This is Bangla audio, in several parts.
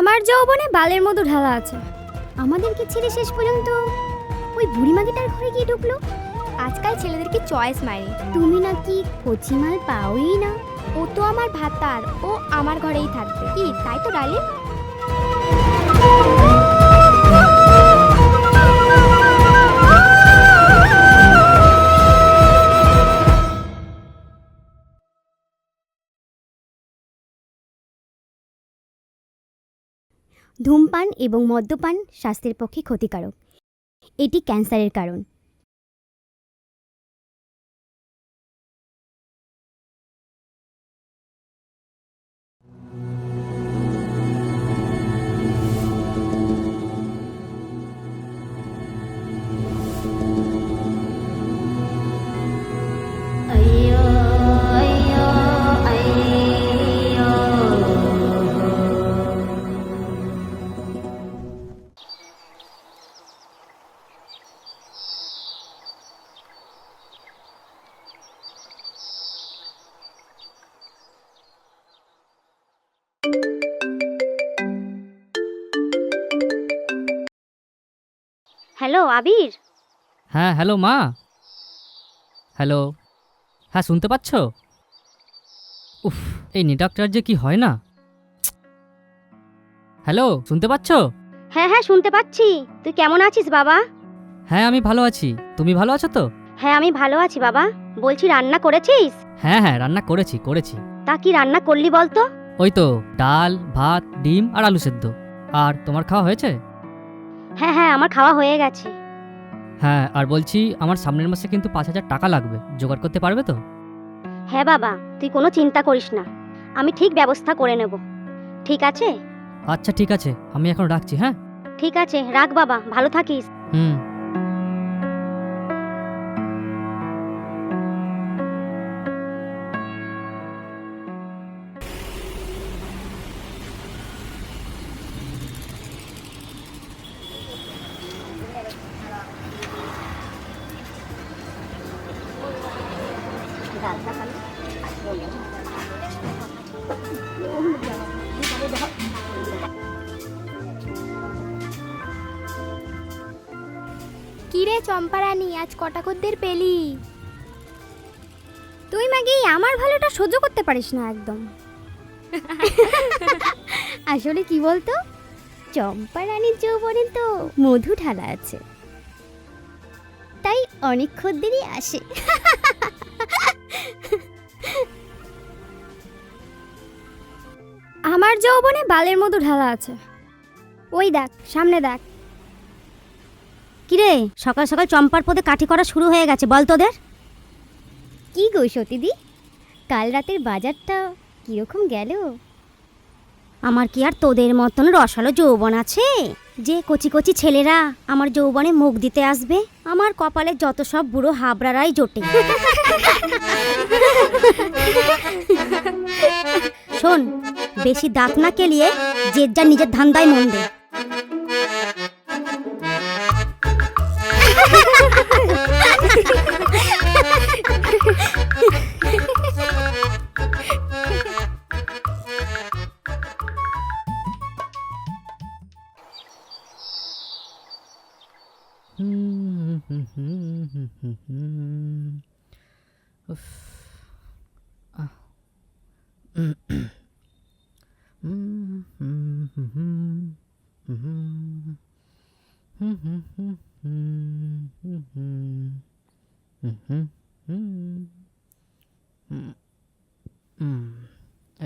আমার যৌবনে বালের মতো ঢালা আছে। আমাদেরকে ছেড়ে শেষ পর্যন্ত ওই বুড়িমাগিটার ঘরে গিয়ে ঢুকলো। আজকাল ছেলেদেরকে চয়েস মারে। তুমি নাকি কচিমাল পাওই না। ও তো আমার ভাতার, ও আমার ঘরেই থাকবে। কি তাই তো ডালে? ধূমপান এবং মদ্যপান স্বাস্থ্যের পক্ষে ক্ষতিকারক। এটি ক্যান্সারের কারণ। হ্যালো আবির। হ্যাঁ হ্যালো মা। হ্যালো। হ্যাঁ শুনতে পাচ্ছ? উফ, এই নেটওয়ার্কটার যে কি হয় না। হ্যালো, শুনতে পাচ্ছ? হ্যাঁ হ্যাঁ শুনতে পাচ্ছি। তুই কেমন আছিস বাবা? হ্যাঁ আমি ভালো আছি, তুমি ভালো আছো তো? হ্যাঁ আমি ভালো আছি বাবা। বলছি রান্না করেছিস? হ্যাঁ হ্যাঁ রান্না করেছি। তা কি রান্না করলি বলতো? ওই তো ডাল, ভাত, ডিম আর আলু সেদ্ধ। আর তোমার খাওয়া হয়েছে? হ্যাঁ হ্যাঁ আমার খাওয়া হয়ে গেছে। হ্যাঁ, আর বলছি আমার সামনের মাসে কিন্তু 5,000 টাকা লাগবে, জোগাড় করতে পারবে তো? হ্যাঁ বাবা, তুই কোনো চিন্তা করিস না, আমি ঠিক ব্যবস্থা করে নেব। ঠিক আছে? আচ্ছা ঠিক আছে, আমি এখন রাখছি। হ্যাঁ ঠিক আছে, রাখ বাবা, ভালো থাকিস। হুম। কিরে চম্পারানী, আজ কটা খদ্দের পেলি? তুই মাগি আমার ভালোটা সহ্য করতে পারিস না একদম। আসলে কি বলতো, চম্পারানীর যৌবনে তো মধু ঢালা আছে, তাই অনেক খদ্দেরই আসে। আমার যৌবনে বালের মতো ঢালা আছে। ওই দেখ, সামনে দেখ। কিরে, সকাল সকাল চম্পার পদে কাঠি করা শুরু হয়ে গেছে বল তোদের? কি গো সতীদি, কাল রাতের বাজারটা কিরকম গেল? আমার কি আর তোদের মতন রসালো যৌবন আছে যে কচি কচি ছেলেরা আমার যৌবনে মুখ দিতে আসবে? আমার কপালে যত সব বুড়ো হাবড়ারাই জোটে। শোন, বেশি দাঁত না কেলিয়ে যে যা নিজের ধান্দায় মন দে। উফ, আহ,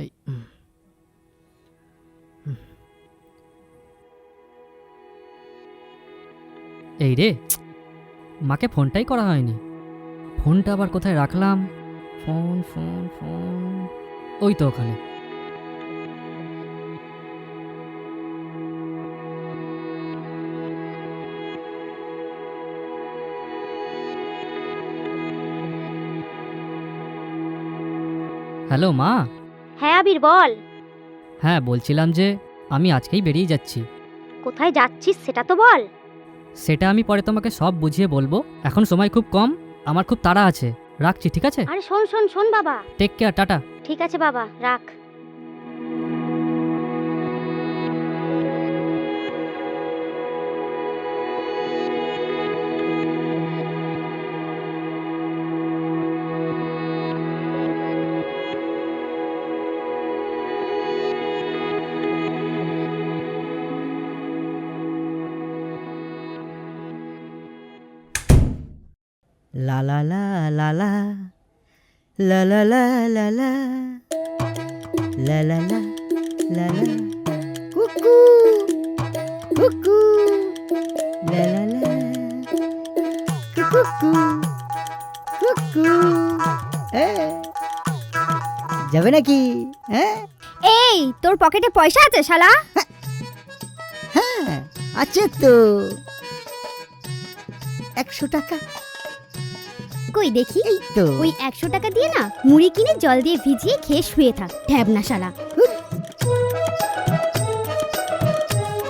এই, এই রে, মাকে ফোনটাই করা হয়নি। ফোনটা আবার কোথায় রাখলাম? ফোন ফোন ফোন, ওই তো ওখানে। হ্যালো মা। হ্যাঁ আবির বল। হ্যাঁ বলছিলাম যে আমি আজকেই বেরিয়ে যাচ্ছি। কোথায় যাচ্ছিস সেটা তো বল। সেটা আমি পরে তোমাকে সব বুঝিয়ে বলবো, এখন সময় খুব কম, আমার খুব তাড়া আছে। রাখছি, ঠিক আছে? আরে শোন শোন শোন বাবা। Take care, tata. ঠিক আছে বাবা, রাখ। লা লা লা লা লা লা লা লা লা লা লা লা লা লা লা কুকু কুকু লা লা লা কুকু কুকু যাবে নাকি? হ্যাঁ এই তোর পকেটে পয়সা আছে শালা? হ্যাঁ আছে তো 100 টাকা। কই দেখি। এই তো ওই 100 টাকা দিয়ে না মুড়ি কিনে জল দিয়ে ভিজিয়ে খেয়ে শুয়ে থাক, ঢ্যাবনা শালা।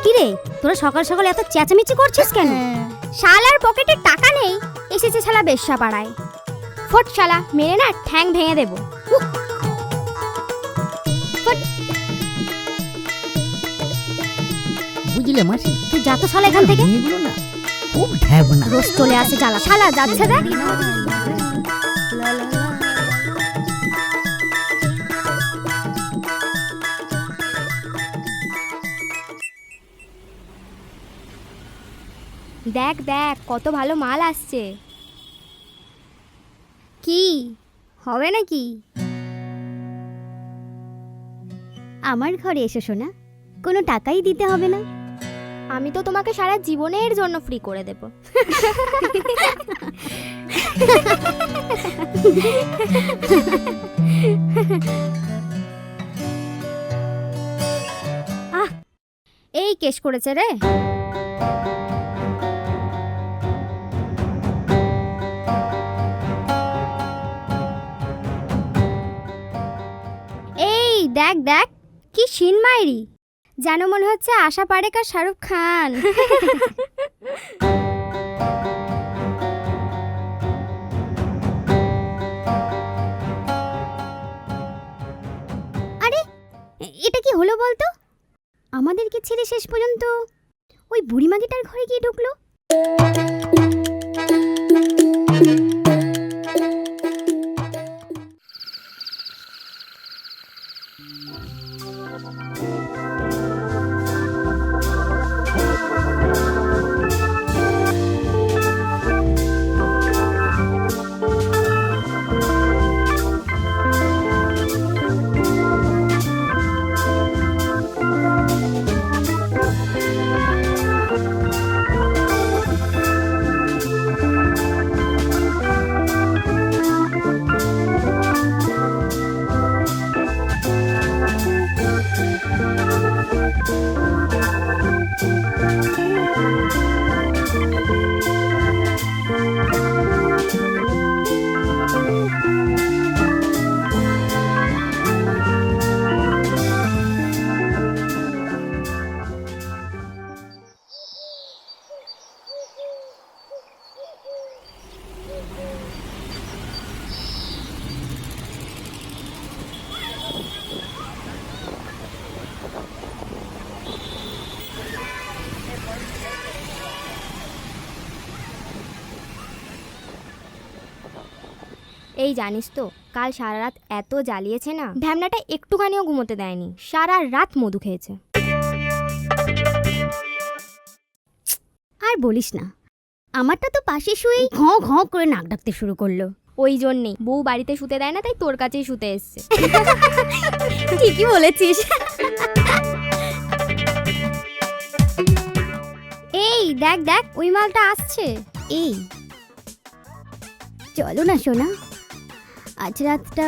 কিরে তোরা সকাল সকাল এত চেঁচামেচি করছিস কেন? শালার পকেটে টাকা নেই, এসেছে শালা বেশ্যা পাড়ায়। ফট শালা, মেরে না ঠ্যাং ভেঙে দেবো। বুঝলে মাসি, তুই যা তো শালা এখান থেকে। এগুলো না খুব ঢ্যাবনা। রোজ চলে আসে জ্বালা। শালা যাচ্ছে দেখ। দেখ দেখ কত ভালো মাল আসছে। কি হবে নাকি? আমার ঘরে এসো শোনা, কোনো টাকাই দিতে হবে না। আমি তো তোমাকে সারা জীবনের জন্য ফ্রি করে দেব। এই কেস করেছে রে। এই দেখ দেখ কি সিন মাইরি, যেন মনে হচ্ছে আশা পারেক আর শাহরুখ খান। আরে এটা কি হলো বলতো? আমাদেরকে ছেড়ে শেষ পর্যন্ত ওই বুড়িমাগিটার ঘরে গিয়ে ঢুকলো। এই জানিস তো, কাল সারা রাত এত জ্বালিয়েছে না, ঢ্যামনাটা একটুখানিও ঘুমোতে দেয়নি। সারা রাত মধু খেয়েছে। আর বলিস না, আমারটা তো পাশে শুয়েই ঘঁ ঘঁ করে নাক ডাকতে শুরু করলো। ওই জন্যেই বউ বাড়িতে শুতে দেয় না, তাই তোর কাছেই শুতে এসছে। ঠিকই বলেছিস। এই দেখ দেখ ওই মালটা আসছে। এই চলো না সোনা, আজ রাতটা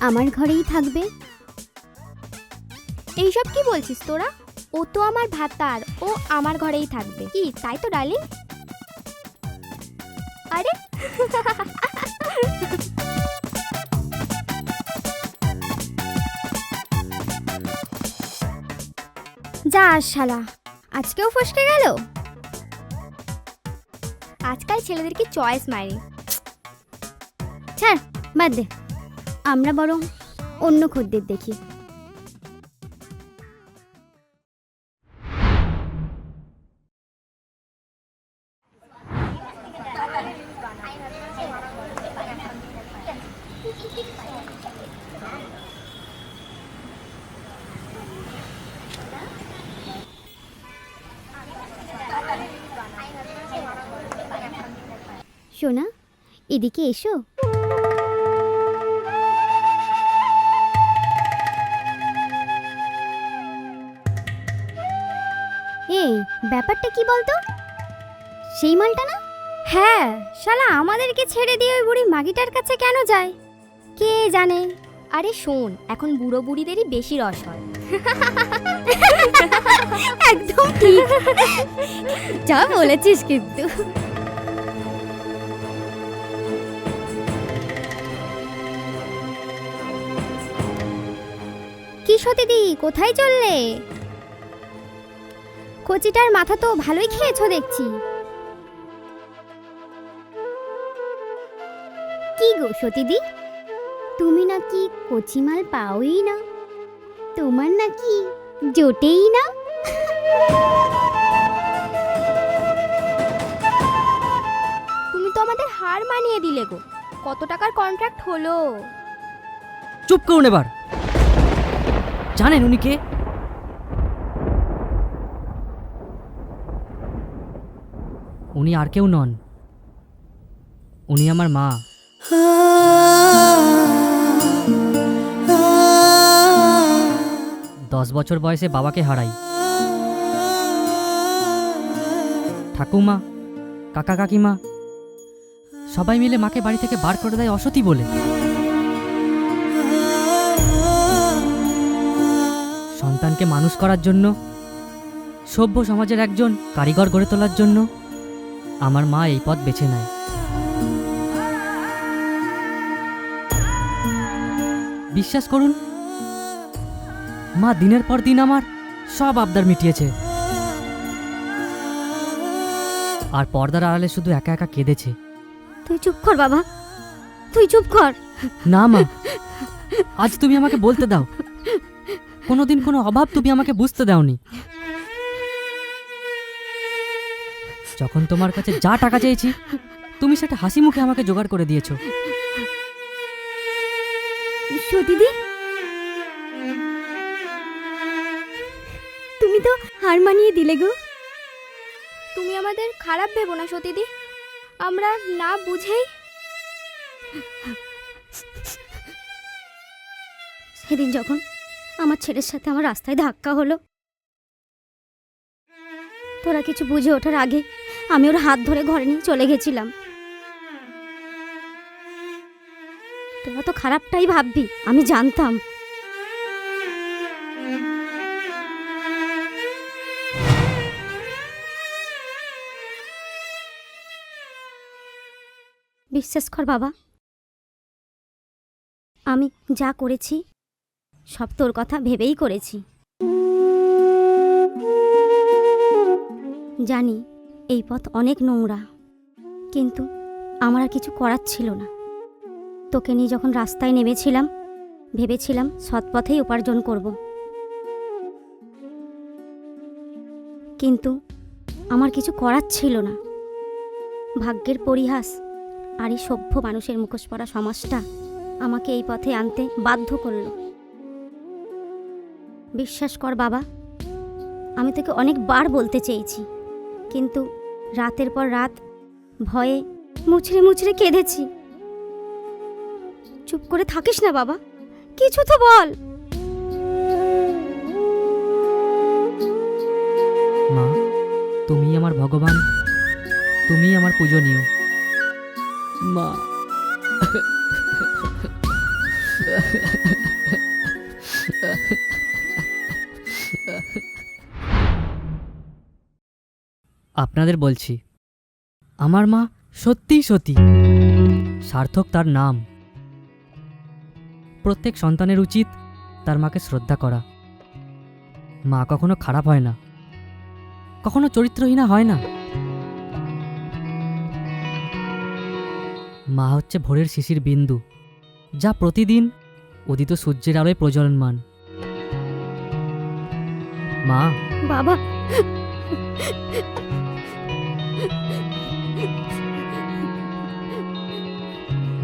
আমার ঘরেই থাকবে। এইসব কি বলছিস তোরা? ও তো আমার ভাতার, ও আমার ঘরেই থাকবে। কি তাই তো ডার্লিং? আরে যা শালা, আজকেও ফসকে গেল। আজকাল ছেলেদের কি চয়েস মারি। ছাড়, বাদ দে, আমরা বরং অন্য খদ্দের দেখি। সোনা, এদিকে এসো। এই ব্যাপারটা কি বলতো? সেই মালটা না? হ্যাঁ, শালা আমাদেরকে ছেড়ে দিয়ে ওই বুড়ি মাগিটার কাছে কেন যায় কে জানে। আরে শোন, এখন বুড়ো বুড়িদেরই বেশি রস হয়। একদম ঠিক, যা বলেছিস কিন্তু। কি সতীদি, কোথায় চললে? কচিটার মাথা তো ভালোই খেয়েছো দেখছি। কি গো সতীদি, তুমি নাকি কচিমাল পাওই না, তোমার নাকি জোটেই না? তুমি তো আমাদের হার মানিয়ে দিলে গো। কত টাকার কন্ট্রাক্ট হলো? চুপ করুন এবার। জানেন উনি কে? উনি আর কেউ নন, উনি আমার মা। দশ বছর বয়সে বাবাকে হারাই। ঠাকুমা, কাকা কাকিমা সবাই মিলে মাকে বাড়ি থেকে বার করে দেয় অসতী বলে। সন্তানকে মানুষ করার জন্য, সভ্য সমাজের একজন কারিগর গড়ে তোলার জন্য আমার মা এই পথ বেছে নেয়। বিশ্বাস করুন, মা দিনের পর দিন আমার সব আবদার মিটিয়েছে, আর পর্দার আড়ালে শুধু একা একা কেঁদেছে। তুই চুপ কর বাবা, তুই চুপ কর। না মা, আজ তুমি আমাকে বলতে দাও, কোনোদিন কোনো অভাব তুমি আমাকে বুঝতে দাওনি। যখন তোমার কাছে যা টাকা চেয়েছি, তুমি সেটা হাসি মুখে আমাকে জোগাড় করে দিয়েছো। সতীদি, তুমি তো হার মানিয়ে দিলে গো। তুমি আমাদের খারাপ ভেবো না সতীদি, আমরা না বুঝেই। সেদিন যখন আমার ছেলের সাথে আমার রাস্তায় ধাক্কা হলো, তোরা কিছু বুঝে ওঠার আগে আমি ওর হাত ধরে ঘরে নিয়ে চলে গেছিলাম। তোরা তো খারাপটাই ভাববি, আমি জানতাম। বিশ্বাস কর বাবা, আমি যা করেছি সব তোর কথা ভেবেই করেছি। জানি এই পথ অনেক নোংরা, কিন্তু আমার আর কিছু করার ছিল না। তোকে নিয়ে যখন রাস্তায় নেমেছিলাম, ভেবেছিলাম সৎ পথেই উপার্জন করব, কিন্তু আমার কিছু করার ছিল না। ভাগ্যের পরিহাস আর এই সভ্য মানুষের মুখোশ পরা সমাজটা আমাকে এই পথে আনতে বাধ্য করলো। বিশ্বাস কর বাবা, আমি তোকে অনেকবার বলতে চেয়েছি, কিন্তু রাতের পর রাত ভয়ে মুচড়ে মুচড়ে কেঁদেছি। চুপ করে থাকিস না বাবা, কিছু তো বল। মা, তুমি আমার ভগবান, তুমি আমার পূজনীয় মা। আপনাদের বলছি, আমার মা সত্যিই সতী, সার্থক তার নাম। প্রত্যেক সন্তানের উচিত তার মাকে শ্রদ্ধা করা। মা কখনো খারাপ হয় না, কখনো চরিত্রহীনা হয় না। মা হচ্ছে ভোরের শিশির বিন্দু, যা প্রতিদিন উদিত সূর্যের আলোয় প্রজ্বলমান। মা, বাবা,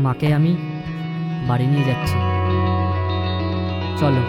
মাকে আমি বাড়ি নিয়ে যাচ্ছি, চলো।